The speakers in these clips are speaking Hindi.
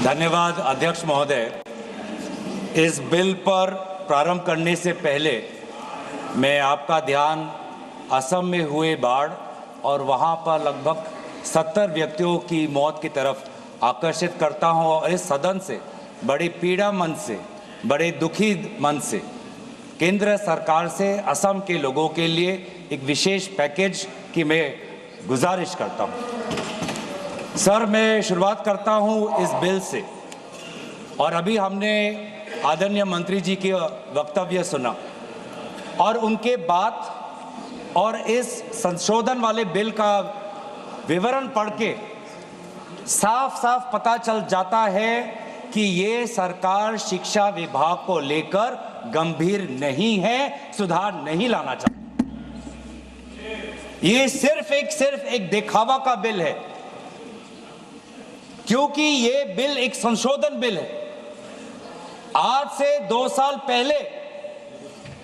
धन्यवाद अध्यक्ष महोदय। इस बिल पर प्रारंभ करने से पहले मैं आपका ध्यान असम में हुए बाढ़ और वहां पर लगभग 70 व्यक्तियों की मौत की तरफ आकर्षित करता हूं और इस सदन से बड़ी पीड़ा मन से, बड़े दुखी मन से केंद्र सरकार से असम के लोगों के लिए एक विशेष पैकेज की मैं गुजारिश करता हूं। सर, मैं शुरुआत करता हूं इस बिल से। और अभी हमने आदरणीय मंत्री जी के वक्तव्य सुना और उनके बात और इस संशोधन वाले बिल का विवरण पढ़ के साफ साफ पता चल जाता है कि ये सरकार शिक्षा विभाग को लेकर गंभीर नहीं है, सुधार नहीं लाना चाहती। ये सिर्फ एक दिखावा का बिल है, क्योंकि ये बिल एक संशोधन बिल है। आज से 2 साल पहले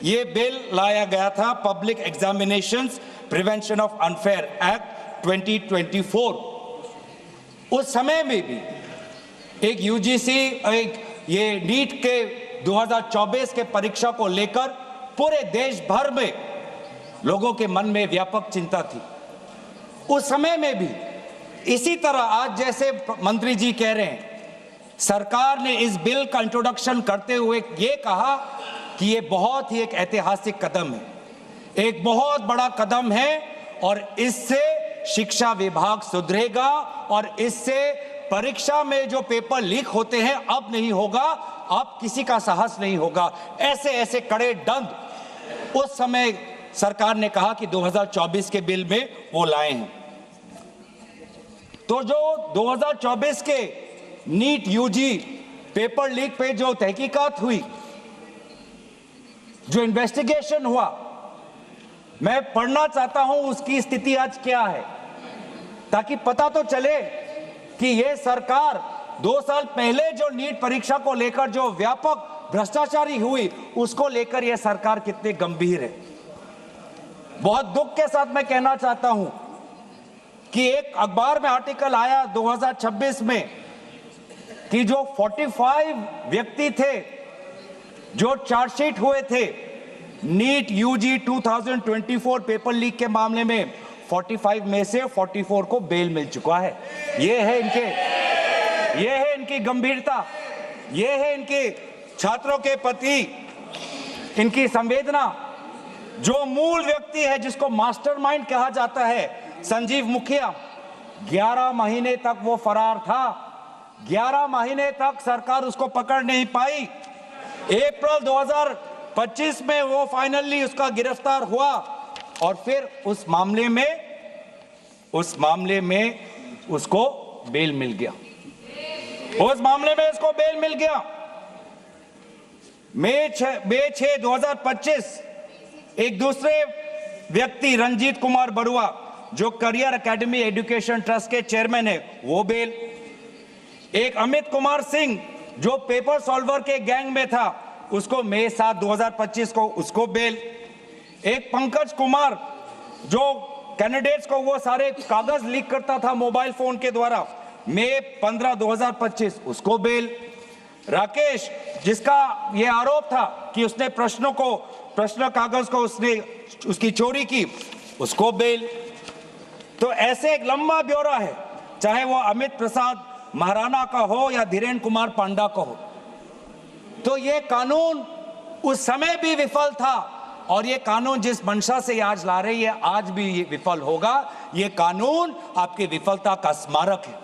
ये बिल लाया गया था, public examinations prevention of unfair act 2024। उस समय में भी एक यूजीसी ये नीट के 2024 के परीक्षा को लेकर पूरे देश भर में लोगों के मन में व्यापक चिंता थी। उस समय में भी इसी तरह आज जैसे मंत्री जी कह रहे हैं, सरकार ने इस बिल का इंट्रोडक्शन करते हुए ये कहा कि ये बहुत ही एक ऐतिहासिक कदम है, एक बहुत बड़ा कदम है और इससे शिक्षा विभाग सुधरेगा और इससे परीक्षा में जो पेपर लीक होते हैं अब नहीं होगा, अब किसी का साहस नहीं होगा। ऐसे कड़े दंड उस समय सरकार ने कहा कि 2024 के बिल में वो लाए हैं। तो जो 2024 के नीट यूजी पेपर लीक पे जो तहकीकात हुई, जो इन्वेस्टिगेशन हुआ, मैं पढ़ना चाहता हूं उसकी स्थिति आज क्या है, ताकि पता तो चले कि ये सरकार 2 साल पहले जो नीट परीक्षा को लेकर जो व्यापक भ्रष्टाचारी हुई उसको लेकर यह सरकार कितनी गंभीर है। बहुत दुख के साथ मैं कहना चाहता हूं कि एक अखबार में आर्टिकल आया 2026 में कि जो 45 व्यक्ति थे जो चार्जशीट हुए थे नीट यूजी 2024 पेपर लीक के मामले में, 45 में से 44 को बेल मिल चुका है। ये है इनकी गंभीरता, ये है इनके छात्रों के प्रति इनकी संवेदना। जो मूल व्यक्ति है जिसको मास्टरमाइंड कहा जाता है, संजीव मुखिया, 11 महीने तक वो फरार था। 11 महीने तक सरकार उसको पकड़ नहीं पाई। अप्रैल 2025 में वो फाइनली उसका गिरफ्तार हुआ और फिर उस मामले में उसको बेल मिल गया। मई 6, 2025 एक दूसरे व्यक्ति रंजीत कुमार बरुआ जो करियर एकेडमी एजुकेशन ट्रस्ट के चेयरमैन है, वो बेल। एक अमित कुमार सिंह जो पेपर सॉल्वर के गैंग में था, उसको मई 7, 2025 को उसको बेल। एक पंकज कुमार जो कैंडिडेट्स को वो सारे कागज लीक करता था मोबाइल फोन के द्वारा, मई 15, 2025 उसको बेल। राकेश, जिसका ये आरोप था कि उसने प्रश्न कागज को उसकी चोरी की, उसको बेल। तो ऐसे एक लंबा ब्यौरा है, चाहे वो अमित प्रसाद महाराणा का हो या धीरेन्द्र कुमार पांडा का हो। तो ये कानून उस समय भी विफल था और ये कानून जिस मंशा से आज ला रही है आज भी ये विफल होगा। ये कानून आपकी विफलता का स्मारक है,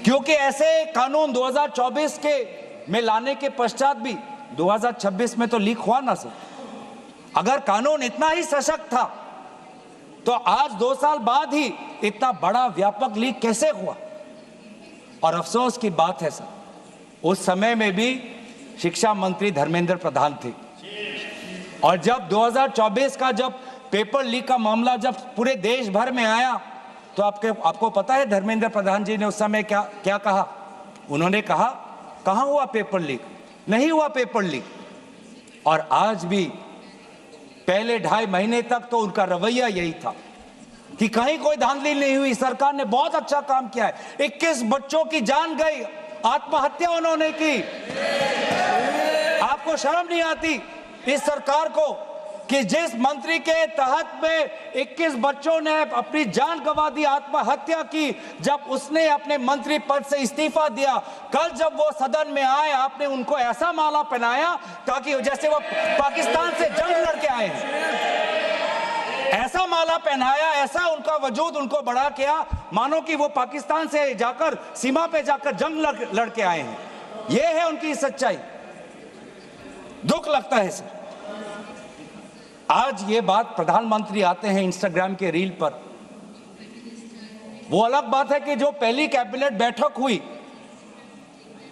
क्योंकि ऐसे कानून 2024 के में लाने के पश्चात भी 2026 में तो लीक हुआ ना सर। अगर कानून इतना ही सशक्त था तो आज 2 साल बाद ही इतना बड़ा व्यापक लीक कैसे हुआ। और अफसोस की बात है सर, उस समय में भी शिक्षा मंत्री धर्मेंद्र प्रधान थे और जब 2024 का जब पेपर लीक का मामला जब पूरे देश भर में आया तो आपको पता है धर्मेंद्र प्रधान जी ने उस समय क्या कहा? उन्होंने कहा, कहां हुआ पेपर लीक? नहीं हुआ पेपर लीक। और आज भी पहले 2.5 महीने तक तो उनका रवैया यही था कि कहीं कोई धांधली नहीं हुई, सरकार ने बहुत अच्छा काम किया है। 21 बच्चों की जान गई आत्महत्या उन्होंने की। आपको शर्म नहीं आती इस सरकार को कि जिस मंत्री के तहत में 21 बच्चों ने अपनी जान गंवा दी, आत्महत्या की, जब उसने अपने मंत्री पद से इस्तीफा दिया, कल जब वो सदन में आए आपने उनको ऐसा माला पहनाया ताकि जैसे वो पाकिस्तान से जंग लड़के आए हैं, ऐसा माला पहनाया, ऐसा उनका वजूद उनको बड़ा किया मानो कि वो पाकिस्तान से जाकर सीमा पे जाकर जंग लड़के आए हैं। ये है उनकी सच्चाई। दुख लगता है सर। आज ये बात प्रधानमंत्री आते हैं इंस्टाग्राम के रील पर, वो अलग बात है कि जो पहली कैबिनेट बैठक हुई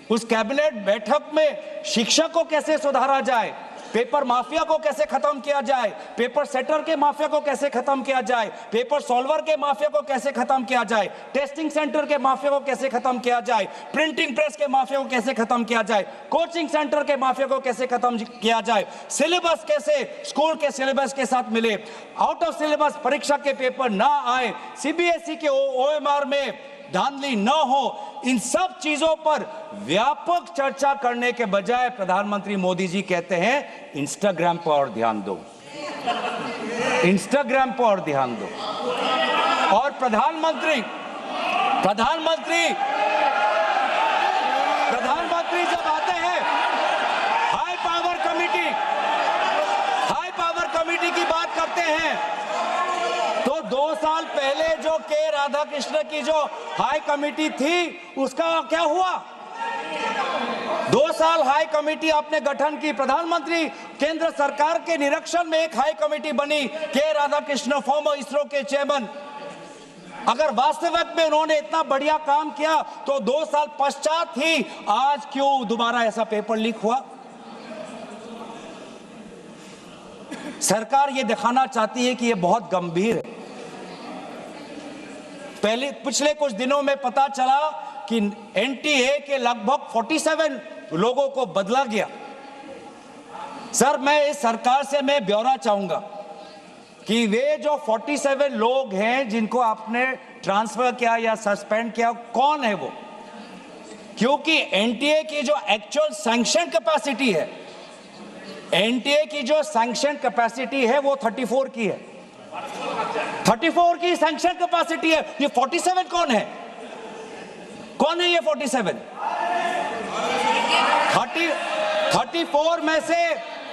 उस कैबिनेट बैठक में शिक्षा को कैसे सुधारा जाए, पेपर माफिया को कैसे खत्म किया जाए, पेपर सेटर के माफिया को कैसे खत्म किया जाए, पेपर सॉल्वर के माफिया को कैसे खत्म किया जाए, टेस्टिंग सेंटर के माफिया को कैसे खत्म किया जाए, प्रिंटिंग प्रेस के माफिया को कैसे खत्म किया जाए, कोचिंग सेंटर के माफिया को कैसे खत्म किया जाए, सिलेबस कैसे स्कूल के सिलेबस के साथ मिले, आउट ऑफ सिलेबस परीक्षा के पेपर ना आए, सीबीएसई के ओएमआर में धांधली न हो, इन सब चीजों पर व्यापक चर्चा करने के बजाय प्रधानमंत्री मोदी जी कहते हैं इंस्टाग्राम पर और ध्यान दो, इंस्टाग्राम पर और ध्यान दो। और प्रधानमंत्री जब आते हैं हाई पावर कमेटी की बात करते हैं तो 2 साल पहले जो के राधाकृष्ण की जो हाई कमेटी थी उसका क्या हुआ? 2 साल हाई कमेटी आपने गठन की, प्रधानमंत्री केंद्र सरकार के निरीक्षण में एक हाई कमेटी बनी, के राधाकृष्ण फॉर्मर इसरो के चेयरमैन। अगर वास्तविक में उन्होंने इतना बढ़िया काम किया तो 2 साल पश्चात ही आज क्यों दोबारा ऐसा पेपर लीक हुआ? सरकार ये दिखाना चाहती है कि ये बहुत गंभीर है। पिछले कुछ दिनों में पता चला कि एनटीए के लगभग 47 लोगों को बदला गया। सर मैं इस सरकार से मैं ब्यौरा चाहूंगा कि वे जो 47 लोग हैं जिनको आपने ट्रांसफर किया या सस्पेंड किया, कौन है वो? क्योंकि एनटीए की जो एक्चुअल सैंक्शन कैपेसिटी है, एनटीए की जो सैंक्शन कैपेसिटी है वो 34 की है, 34 की सैंक्शन कैपेसिटी है। ये 47 कौन है? कौन है ये 47?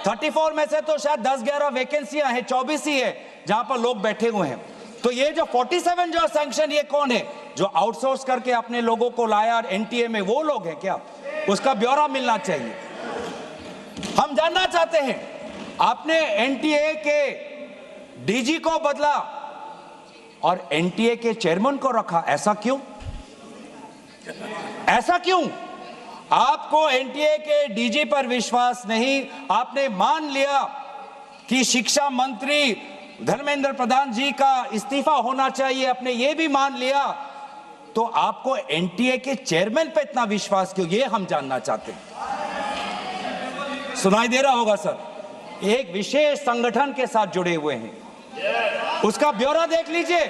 34 में से तो शायद 10-11 वैकेंसियां हैं, 24 ही है जहां पर लोग बैठे हुए हैं। तो ये जो 47 जो सैंक्शन, ये कौन है? जो आउटसोर्स करके अपने लोगों को लाया एनटीए में, वो लोग हैं क्या? उसका ब्यौरा मिलना चाहिए। हम जानना चाहते हैं, आपने एनटीए के डीजी को बदला और एनटीए के चेयरमैन को रखा, ऐसा क्यों? ऐसा क्यों? आपको एनटीए के डीजी पर विश्वास नहीं, आपने मान लिया कि शिक्षा मंत्री धर्मेंद्र प्रधान जी का इस्तीफा होना चाहिए, आपने ये भी मान लिया, तो आपको एनटीए के चेयरमैन पे इतना विश्वास क्यों? ये हम जानना चाहते हैं। सुनाई दे रहा होगा सर, एक विशेष संगठन के साथ जुड़े हुए हैं, उसका ब्यौरा देख लीजिए,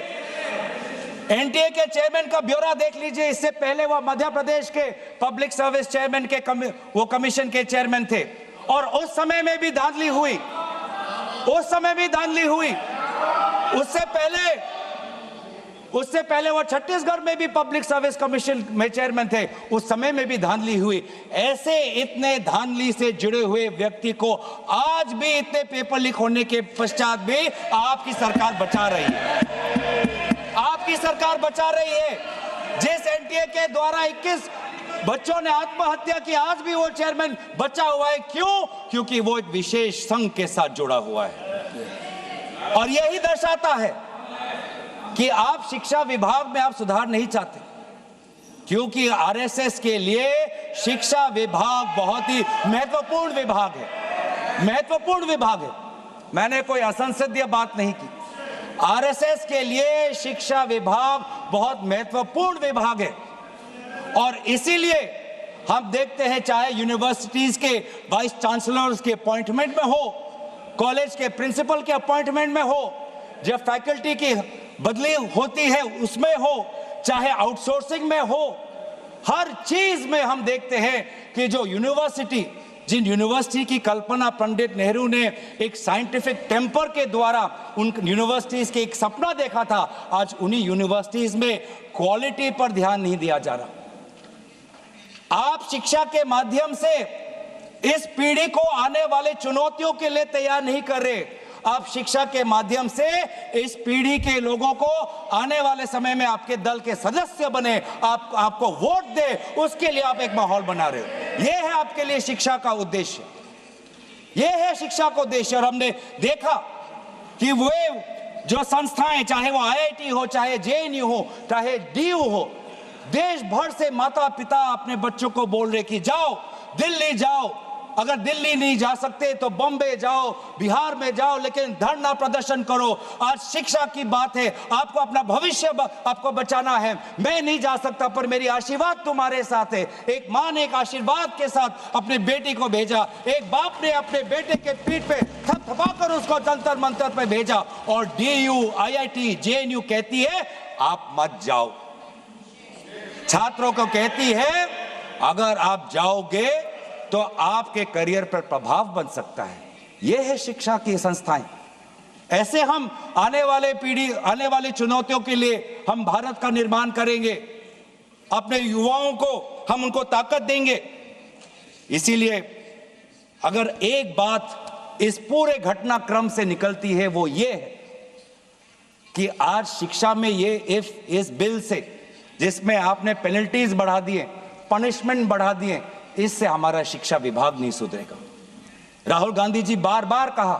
एनटीए के चेयरमैन का ब्यौरा देख लीजिए। इससे पहले वह मध्य प्रदेश के पब्लिक सर्विस चेयरमैन के वो कमीशन के चेयरमैन थे और उस समय में भी धांधली हुई, उससे पहले वो छत्तीसगढ़ में भी पब्लिक सर्विस कमीशन में चेयरमैन थे, उस समय में भी धांधली हुई। ऐसे इतने धांधली से जुड़े हुए व्यक्ति को आज भी इतने पेपर लीक होने के पश्चात भी आपकी सरकार बचा रही है, आपकी सरकार बचा रही है। जिस एनटीए के द्वारा 21 बच्चों ने आत्महत्या की, आज भी वो चेयरमैन बचा हुआ है। क्यों? क्योंकि वो एक विशेष संघ के साथ जुड़ा हुआ है। और यही दर्शाता है कि आप शिक्षा विभाग में आप सुधार नहीं चाहते, क्योंकि आरएसएस के लिए शिक्षा विभाग बहुत ही महत्वपूर्ण विभाग है, मैंने कोई असंसदीय बात नहीं की। आरएसएस के लिए शिक्षा विभाग बहुत महत्वपूर्ण विभाग है और इसीलिए हम देखते हैं, चाहे यूनिवर्सिटीज के वाइस चांसलर्स के अपॉइंटमेंट में हो, कॉलेज के प्रिंसिपल के अपॉइंटमेंट में हो, जब फैकल्टी की बदली होती है उसमें हो, चाहे आउटसोर्सिंग में हो, हर चीज में हम देखते हैं कि जो यूनिवर्सिटी, जिन यूनिवर्सिटी की कल्पना पंडित नेहरू ने एक साइंटिफिक टेम्पर के द्वारा उन यूनिवर्सिटीज के एक सपना देखा था, आज उन्हीं यूनिवर्सिटीज में क्वालिटी पर ध्यान नहीं दिया जा रहा। आप शिक्षा के माध्यम से इस पीढ़ी को आने वाले चुनौतियों के लिए तैयार नहीं कर रहे। आप शिक्षा के माध्यम से इस पीढ़ी के लोगों को आने वाले समय में आपके दल के सदस्य बने, आपको वोट दे, उसके लिए आप एक माहौल बना रहे हो। यह है आपके लिए शिक्षा का उद्देश्य, यह है शिक्षा का उद्देश्य। और हमने देखा कि वे जो संस्थाएं, चाहे वो IIT हो, चाहे JNU हो, चाहे DU हो, देश भर से माता पिता अपने बच्चों को बोल रहे कि जाओ दिल्ली जाओ, अगर दिल्ली नहीं जा सकते तो बॉम्बे जाओ, बिहार में जाओ, लेकिन धरना प्रदर्शन करो। आज शिक्षा की बात है, आपको अपना भविष्य आपको बचाना है। मैं नहीं जा सकता पर मेरी आशीर्वाद तुम्हारे साथ है। एक मां ने एक आशीर्वाद के साथ अपनी बेटी को भेजा, एक बाप ने अपने बेटे के पीठ पे थपथपाकर उसको जंतर मंतर पे भेजा, और DU, IIT, JNU कहती है आप मत जाओ। छात्रों को कहती है अगर आप जाओगे तो आपके करियर पर प्रभाव बन सकता है। यह है शिक्षा की संस्थाएं। ऐसे हम आने वाली चुनौतियों के लिए हम भारत का निर्माण करेंगे, अपने युवाओं को हम उनको ताकत देंगे। इसीलिए अगर एक बात इस पूरे घटनाक्रम से निकलती है वो ये है कि आज शिक्षा में ये इस बिल से, जिसमें आपने पेनल्टीज बढ़ा दिए, पनिशमेंट बढ़ा दिए, इससे हमारा शिक्षा विभाग नहीं सुधरेगा। राहुल गांधी जी बार बार कहा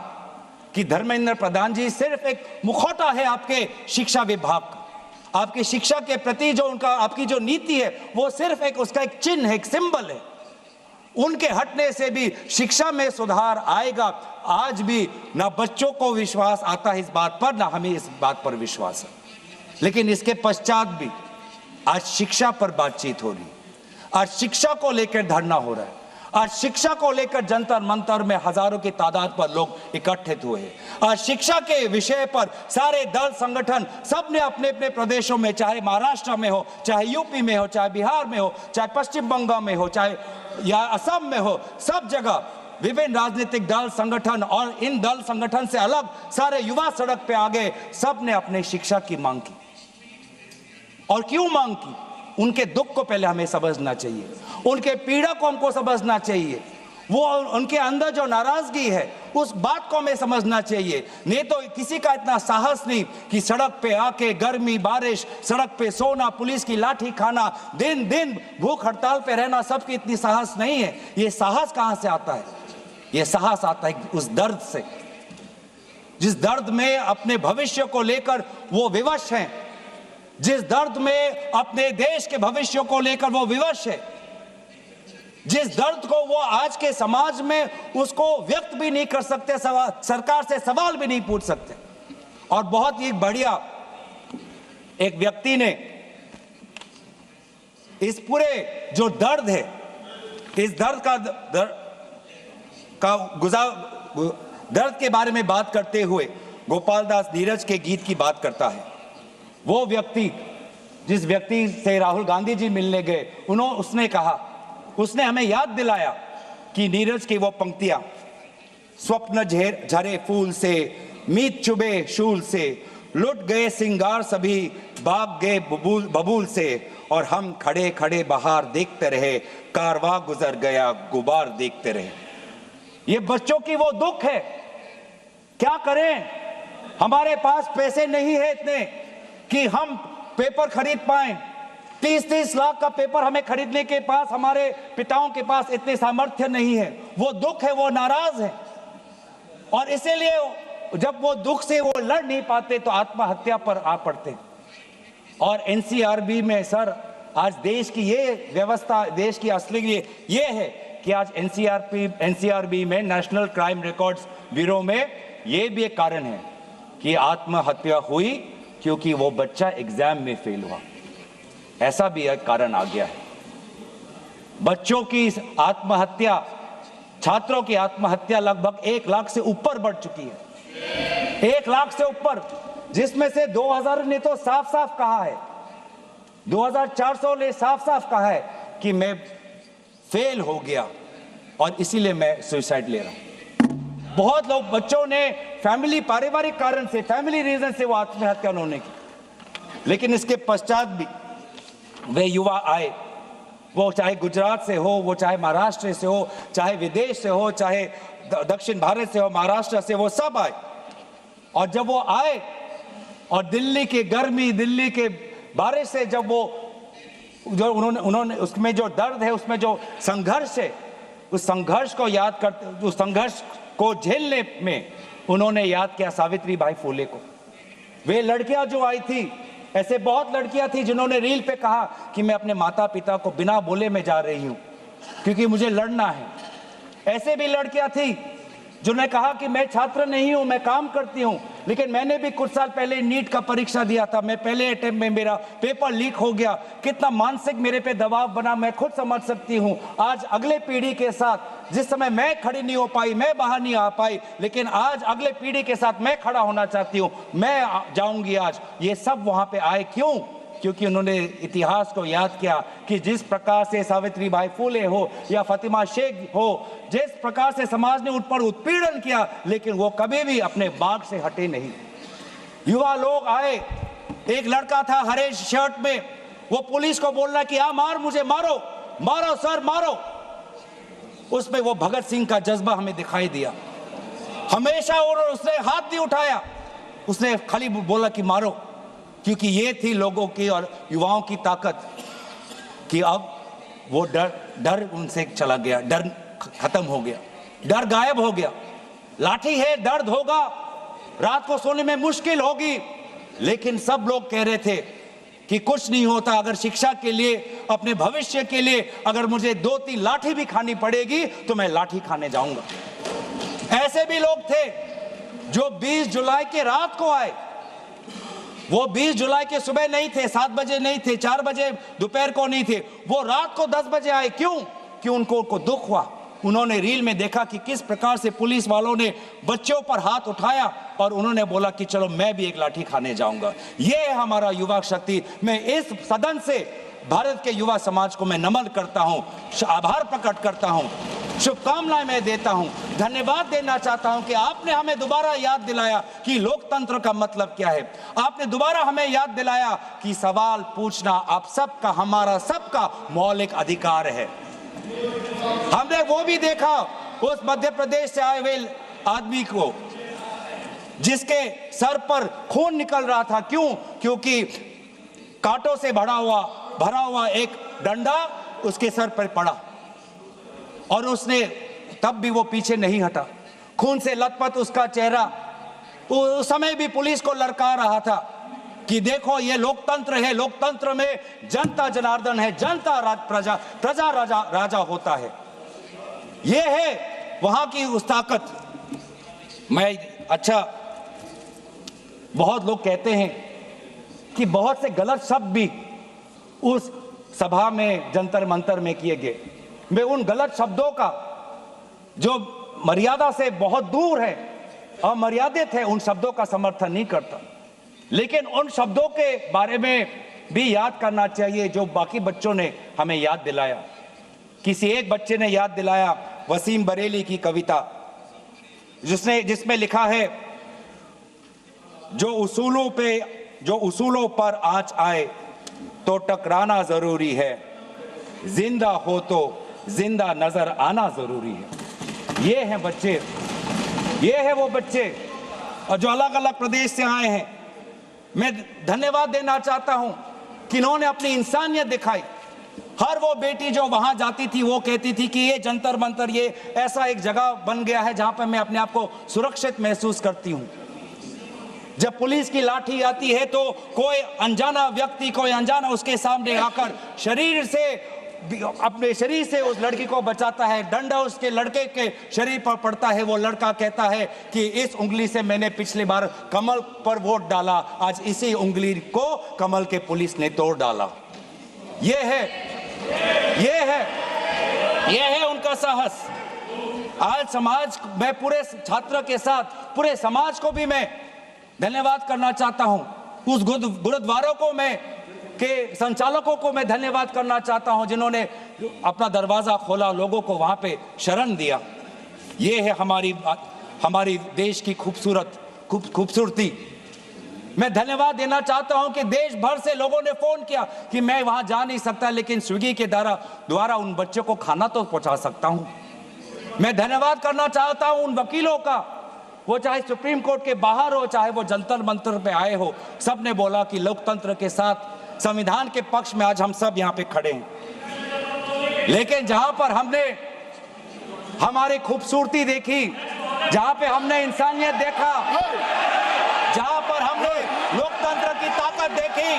कि धर्मेंद्र प्रधान जी सिर्फ एक मुखौटा है आपके शिक्षा विभाग का। आपकी शिक्षा के प्रति जो आपकी जो नीति है वो सिर्फ उसका एक चिन्ह है, एक सिंबल है। उनके हटने से भी शिक्षा में सुधार आएगा। आज भी ना बच्चों को विश्वास आता है इस बात पर, ना हमें इस बात पर विश्वास है। लेकिन इसके पश्चात भी आज शिक्षा पर बातचीत हो रही है, आज शिक्षा को लेकर धरना हो रहा है, आज शिक्षा को लेकर जंतर मंतर में हजारों की तादाद पर लोग इकट्ठित हुए हैं। आज शिक्षा के विषय पर सारे दल संगठन सब ने अपने अपने प्रदेशों में, चाहे महाराष्ट्र में हो, चाहे यूपी में हो, चाहे बिहार में हो, चाहे पश्चिम बंगाल में हो, चाहे या असम में हो, सब जगह विभिन्न राजनीतिक दल संगठन और इन दल संगठन से अलग सारे युवा सड़क पे आ गए। सब ने अपने शिक्षा की मांग की। और क्यों मांग की? उनके दुख को पहले हमें समझना चाहिए, उनके पीड़ा को हमको समझना चाहिए, वो उनके अंदर जो नाराजगी है उस बात को हमें समझना चाहिए। नहीं तो किसी का इतना साहस नहीं कि सड़क पे आके गर्मी बारिश, सड़क पे सोना, पुलिस की लाठी खाना, दिन दिन भूख हड़ताल पे रहना, सबकी इतनी साहस नहीं है। ये साहस कहां से आता है? ये साहस आता है उस दर्द से, जिस दर्द में अपने भविष्य को लेकर वो विवश हैं, जिस दर्द में अपने देश के भविष्य को लेकर वो विवश है, जिस दर्द को वो आज के समाज में उसको व्यक्त भी नहीं कर सकते, सरकार से सवाल भी नहीं पूछ सकते। और बहुत ही बढ़िया एक व्यक्ति ने इस पूरे जो दर्द है, इस दर्द के बारे में बात करते हुए गोपाल दास नीरज के गीत की बात करता है। वो व्यक्ति जिस व्यक्ति से राहुल गांधी जी मिलने गए, उसने कहा, उसने हमें याद दिलाया कि नीरज की वो पंक्तियां, स्वप्न झरे फूल से, मीत चुबे शूल से, लुट गए सिंगार सभी, भाग गए बबूल से, और हम खड़े खड़े बहार देखते रहे, कारवां गुजर गया गुबार देखते रहे। ये बच्चों की वो दुख है। क्या करें, हमारे पास पैसे नहीं है इतने कि हम पेपर खरीद पाएं। 30-30 लाख का पेपर हमें खरीदने के पास, हमारे पिताओं के पास इतने सामर्थ्य नहीं है। वो दुख है, वो नाराज है, और इसीलिए जब वो दुख से वो लड़ नहीं पाते तो आत्महत्या पर आ पड़ते। और NCRB में सर, आज देश की ये व्यवस्था, देश की असली ये है कि आज NCRB में, नेशनल क्राइम रिकॉर्ड्स ब्यूरो में, ये भी एक कारण है कि आत्महत्या हुई क्योंकि वो बच्चा एग्जाम में फेल हुआ। ऐसा भी एक कारण आ गया है। बच्चों की आत्महत्या, छात्रों की आत्महत्या लगभग 1 लाख से ऊपर बढ़ चुकी है। 1 लाख से ऊपर, जिसमें से 2000 ने तो साफ साफ कहा है 2400 ने साफ साफ कहा है कि मैं फेल हो गया और इसीलिए मैं सुसाइड ले रहा हूं। बहुत लोग, बच्चों ने फैमिली, पारिवारिक कारण से, फैमिली रीजन से वो आत्महत्या उन्होंने की, लेकिन इसके पश्चात भी वे युवा आए, वो चाहे गुजरात से हो, वो चाहे महाराष्ट्र से हो, चाहे विदेश से हो, चाहे दक्षिण भारत से हो, महाराष्ट्र से, वो सब आए। और जब वो आए और दिल्ली की गर्मी, दिल्ली के बारिश से जब वो जो उन्होंने उसमें जो दर्द है, उसमें जो संघर्ष है, उस संघर्ष को याद करते, उस संघर्ष को झेलने में उन्होंने याद किया सावित्री बाई फुले को। वे लड़कियां जो आई थी, ऐसे बहुत लड़कियां थी जिन्होंने रील पे कहा कि मैं अपने माता पिता को बिना बोले में जा रही हूं क्योंकि मुझे लड़ना है। ऐसे भी लड़कियां थी जिन्होंने कहा कि मैं छात्र नहीं हूं, मैं काम करती हूं, लेकिन मैंने भी कुछ साल पहले नीट का परीक्षा दिया था, मैं पहले अटेम्प्ट में मेरा पेपर लीक हो गया, कितना मानसिक मेरे पे दबाव बना मैं खुद समझ सकती हूं। आज अगले पीढ़ी के साथ, जिस समय मैं खड़ी नहीं हो पाई, मैं बाहर नहीं आ पाई, लेकिन आज अगले पीढ़ी के साथ मैं खड़ा होना चाहती हूं, मैं जाऊंगी आज। ये सब वहां पे आए क्यों? क्योंकि उन्होंने इतिहास को याद किया कि जिस प्रकार से सावित्री बाई फुले हो या फातिमा शेख हो, जिस प्रकार से समाज ने उन पर उत्पीड़न किया, लेकिन वो कभी भी अपने बाग से हटे नहीं। युवा लोग आए, एक लड़का था हरे शर्ट में, वो पुलिस को बोल रहा कि आ मार, मुझे मारो, मारो सर मारो। उसमें वो भगत सिंह का जज्बा हमें दिखाई दिया। हमेशा उसने हाथ नहीं उठाया, उसने खाली बोला कि मारो, क्योंकि ये थी लोगों की और युवाओं की ताकत कि अब वो डर उनसे चला गया, डर खत्म हो गया, डर गायब हो गया। लाठी है, दर्द होगा, रात को सोने में मुश्किल होगी, लेकिन सब लोग कह रहे थे कि कुछ नहीं होता, अगर शिक्षा के लिए, अपने भविष्य के लिए अगर मुझे 2-3 लाठी भी खानी पड़ेगी तो मैं लाठी खाने जाऊंगा। ऐसे भी लोग थे जो 20 जुलाई के रात को आए। वो 20 जुलाई के सुबह नहीं थे, 7 बजे नहीं थे, 4 बजे दोपहर को नहीं थे, वो रात को 10 बजे आए। क्यों? उनको दुख हुआ। उन्होंने रील में देखा कि किस प्रकार से पुलिस वालों ने बच्चों पर हाथ उठाया और उन्होंने बोला कि चलो मैं भी एक लाठी खाने जाऊंगा। ये है हमारा युवा शक्ति। मैं इस सदन से भारत के युवा समाज को मैं नमन करता हूं, आभार प्रकट करता हूं, शुभकामनाएं मैं देता हूं, धन्यवाद देना चाहता हूं कि आपने हमें दोबारा याद दिलाया कि लोकतंत्र का मतलब क्या है। आपने दोबारा हमें याद दिलाया कि सवाल पूछना आप सबका, हमारा सबका मौलिक अधिकार है। हमने वो भी देखा उस मध्य प्रदेश से आए हुए आदमी को जिसके सर पर खून निकल रहा था। क्योंकि कांटों से भरा हुआ एक डंडा उसके सर पर पड़ा और उसने तब भी वो पीछे नहीं हटा। खून से लथपथ उसका चेहरा, उस समय भी पुलिस को ललकार रहा था कि देखो ये लोकतंत्र है, लोकतंत्र में जनता जनार्दन है, जनता प्रजा राजा होता है। ये है वहां की उस ताकत। बहुत लोग कहते हैं कि बहुत से गलत शब्द भी उस सभा में, जंतर मंतर में किए गए। मैं उन गलत शब्दों का जो मर्यादा से बहुत दूर है, अमर्यादित है, उन शब्दों का समर्थन नहीं करता, लेकिन उन शब्दों के बारे में भी याद करना चाहिए जो बाकी बच्चों ने हमें याद दिलाया। किसी एक बच्चे ने याद दिलाया वसीम बरेली की कविता, जिसमें लिखा है, जो उसूलों पर आंच आए तो टकराना जरूरी है, जिंदा हो तो जिंदा नजर आना जरूरी है। ये हैं बच्चे, ये है वो बच्चे और जो अलग अलग प्रदेश से आए हैं। मैं धन्यवाद देना चाहता हूं कि इन्होंने अपनी इंसानियत दिखाई। हर वो बेटी जो वहां जाती थी वो कहती थी कि ये जंतर मंतर, ये ऐसा एक जगह बन गया है जहां पर मैं अपने आप को सुरक्षित महसूस करती हूं। जब पुलिस की लाठी आती है तो कोई अनजाना व्यक्ति, कोई अनजाना उसके सामने आकर अपने शरीर से उस लड़की को बचाता है। डंडा उसके लड़के के शरीर पर पड़ता है। वो लड़का कहता है कि इस उंगली से मैंने पिछली बार कमल पर वोट डाला, आज इसी उंगली को कमल के पुलिस ने तोड़ डाला। ये है उनका साहस। आज समाज, मैं पूरे छात्र के साथ पूरे समाज को भी मैं धन्यवाद करना चाहता हूं। उस गुरुद्वारों को मैं के संचालकों को मैं धन्यवाद करना चाहता हूं, जिन्होंने अपना दरवाजा खोला, लोगों को वहां पे शरण दिया। ये है हमारी देश की खूबसूरती। मैं धन्यवाद देना चाहता हूं कि देश भर से लोगों ने फोन किया कि मैं वहां जा नहीं सकता, लेकिन स्विगी के द्वारा उन बच्चों को खाना तो पहुंचा सकता हूं। मैं धन्यवाद करना चाहता हूं उन वकीलों का, वो चाहे सुप्रीम कोर्ट के बाहर हो, चाहे वो जंतर मंतर पे आए हो, सब ने बोला कि लोकतंत्र के साथ संविधान के पक्ष में आज हम सब यहाँ पे खड़े हैं। लेकिन जहां पर हमने हमारी खूबसूरती देखी, जहां पे हमने इंसानियत देखा, जहां पर हमने लोकतंत्र की ताकत देखी,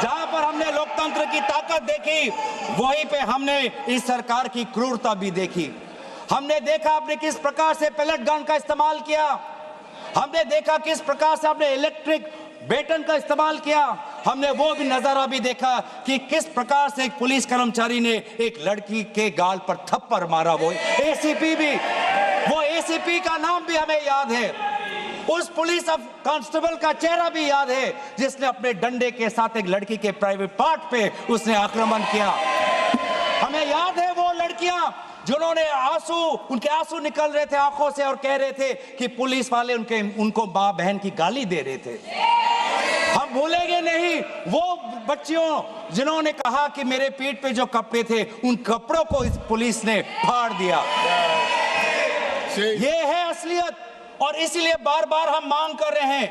जहां पर हमने लोकतंत्र की ताकत देखी, वहीं पे हमने इस सरकार की क्रूरता भी देखी। हमने देखा आपने किस प्रकार से पैलेट गन का इस्तेमाल किया, हमने देखा किस प्रकार से आपने इलेक्ट्रिक बेटन का इस्तेमाल किया, हमने वो भी नजारा भी देखा कि किस प्रकार से एक पुलिस कर्मचारी ने एक लड़की के गाल पर थप्पड़ मारा। वो एसीपी का नाम भी हमें याद है, उस पुलिस कांस्टेबल का चेहरा भी याद है, जिसने अपने डंडे के साथ एक लड़की के प्राइवेट पार्ट पे उसने आक्रमण किया। हमें याद है वो लड़कियां जिन्होंने उनके आंसू निकल रहे थे आंखों से और कह रहे थे कि पुलिस वाले उनको मां बहन की गाली दे रहे थे। हम भूलेंगे नहीं वो बच्चियों जिन्होंने कहा कि मेरे पीठ पे जो कपड़े थे, उन कपड़ों को इस पुलिस ने फाड़ दिया। ये है असलियत, और इसीलिए बार बार हम मांग कर रहे हैं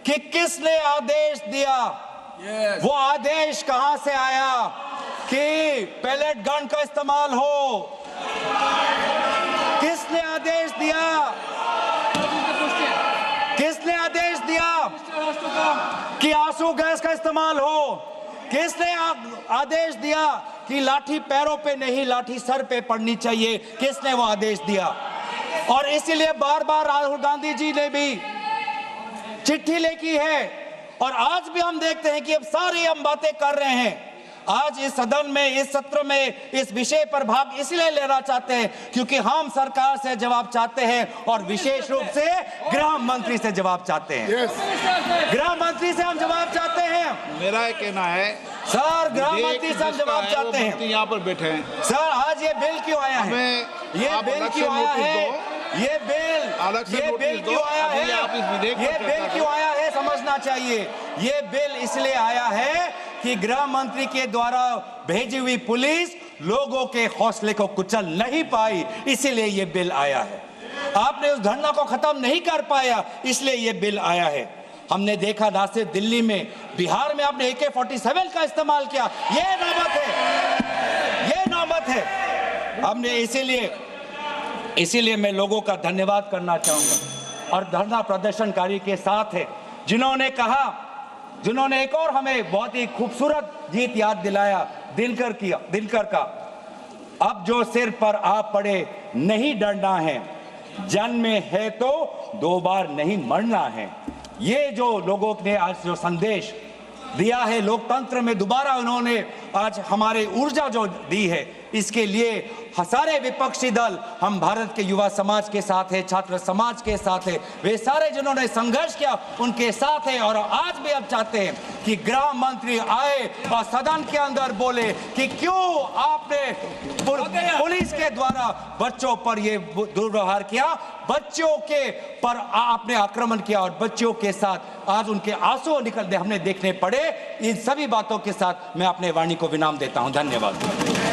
कि किसने आदेश दिया, वो आदेश कहां से आया कि पैलेट गन का इस्तेमाल हो, किसने आदेश दिया, किसने आदेश दिया कि आंसू गैस का इस्तेमाल हो, किसने आदेश दिया कि लाठी पैरों पे नहीं लाठी सर पे पड़नी चाहिए, किसने वो आदेश दिया। और इसीलिए बार बार राहुल गांधी जी ने भी चिट्ठी लिखी है, और आज भी हम देखते हैं कि अब सारी हम बातें कर रहे हैं। आज इस सदन में, इस सत्र में इस विषय पर भाग इसलिए लेना चाहते हैं क्योंकि हम सरकार से जवाब चाहते हैं, और विशेष रूप से गृह मंत्री से जवाब चाहते हैं। गृह मंत्री से हम जवाब चाहते हैं। मेरा ये कहना है सर, गृह मंत्री से हम जवाब चाहते हैं। यहाँ पर बैठे हैं सर, आज ये बिल क्यों आया है, ये बिल क्यों आया है, ये बिल क्यों आया है, ये बिल क्यों आया है समझना चाहिए। ये बिल इसलिए आया है कि गृह मंत्री के द्वारा भेजी हुई पुलिस लोगों के हौसले को कुचल नहीं पाई, इसीलिए ये बिल आया है। आपने उस धरना को खत्म नहीं कर पाया, इसलिए ये बिल आया है। हमने देखा ना सिर्फ दिल्ली में, बिहार में आपने AK-47 का इस्तेमाल किया। ये नौबत है। हमने इसीलिए मैं लोगों का धन्यवाद करना चाहूंगा, और धरना प्रदर्शनकारी के साथ है जिन्होंने एक और हमें बहुत ही खूबसूरत गीत याद दिलाया, दिनकर का। अब जो सिर पर आ पड़े नहीं डरना है, जन्म में है तो 2 बार नहीं मरना है। ये जो लोगों ने आज जो संदेश दिया है लोकतंत्र में, दोबारा उन्होंने आज हमारे ऊर्जा जो दी है, इसके लिए सारे विपक्षी दल, हम भारत के युवा समाज के साथ है, छात्र समाज के साथ है, वे सारे जिन्होंने संघर्ष किया उनके साथ है। और आज भी अब चाहते हैं कि गृह मंत्री आए और सदन के अंदर बोले कि क्यों आपने पुलिस के द्वारा बच्चों पर ये दुर्व्यवहार किया, बच्चों के पर आपने आक्रमण किया, और बच्चों के साथ आज उनके आंसू निकलते हमने देखने पड़े। इन सभी बातों के साथ मैं अपने वाणी को विराम देता हूं। धन्यवाद।